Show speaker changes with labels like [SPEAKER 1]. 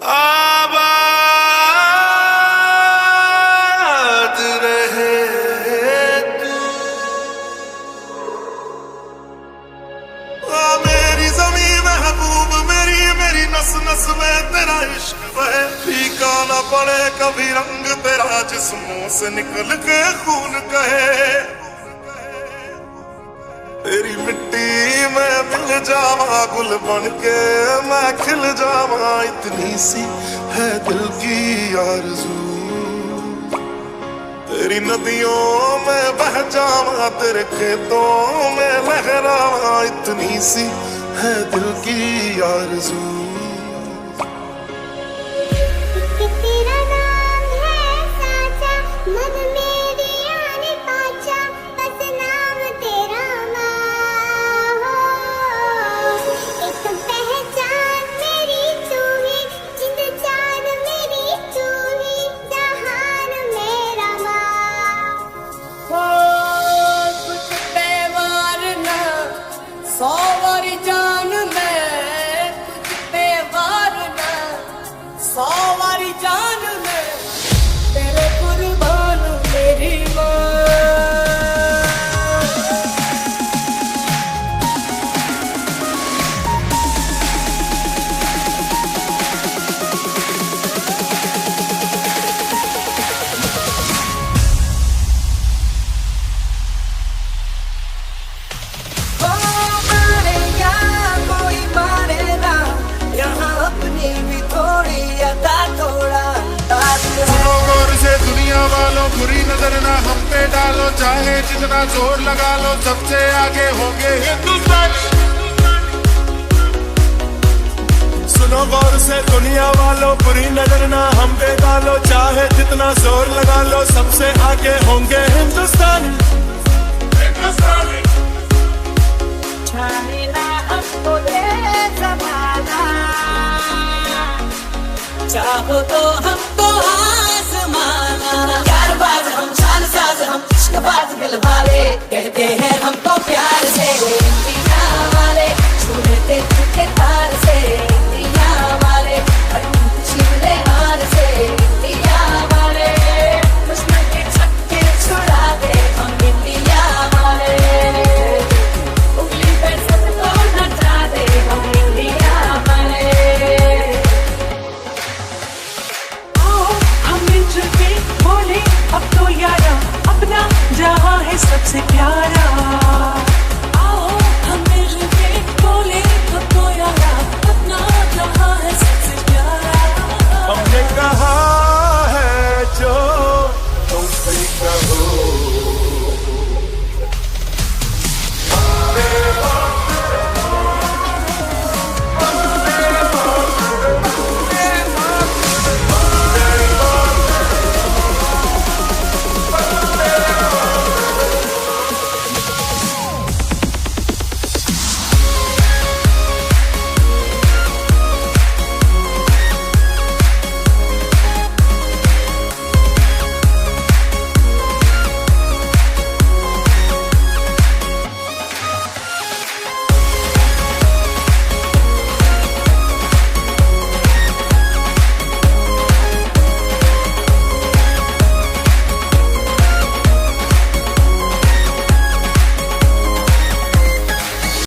[SPEAKER 1] आबाद रहे तू। मेरी ज़मीं महबूब मेरी मेरी नस नस में तेरा इश्क बहे। फीका न पड़े कभी रंग तेरा जिस्मों से निकल के खून कहे। तेरी मिट्टी में मिल जावा गुल बन के मैं खिल जावा। इतनी सी है दिल की आरज़ू। तेरी नदियों में बह जावा तेरे खेतों में लहरावा। इतनी सी है दिल की आरज़ू।
[SPEAKER 2] तेरा नाम है साचा मन मेरी आने पाचा। बस नाम तेरा माँ हो। एक पहचान मेरी तू ही जिंद जान मेरी तू ही जहान मेरा माँ।
[SPEAKER 3] कुछ पे मारना 100 वारी जान में। कुछ पे मारना 100 वारी जान में। तेरे कुर्बान मेरी माँ।
[SPEAKER 1] दुनिया वालों बुरी नजर ना हम पे डालो। चाहे जितना जोर लगा लो सबसे आगे होंगे हिंदुस्तानी। सुनो गौर से दुनिया वालों बुरी नजर ना हम पे डालो। चाहे जितना जोर लगा लो सबसे आगे होंगे हिंदुस्तानी।
[SPEAKER 3] चाहो तो हमको आसमाना। प्यार बाज हम शान साज हम इश्क बाज दिल वाले। कहते हैं हमको प्यार से इंडिया वाले। छूते तुझे तार से इंडिया वाले। छिले हार से इंडिया वाले। दुश्मन के छक्के छुड़ा दे हम इंडिया वाले। उंगली पे सबको नचा दे हम इंडिया वाले।
[SPEAKER 4] बोले अब तो यारा अपना जहां है सबसे प्यारा।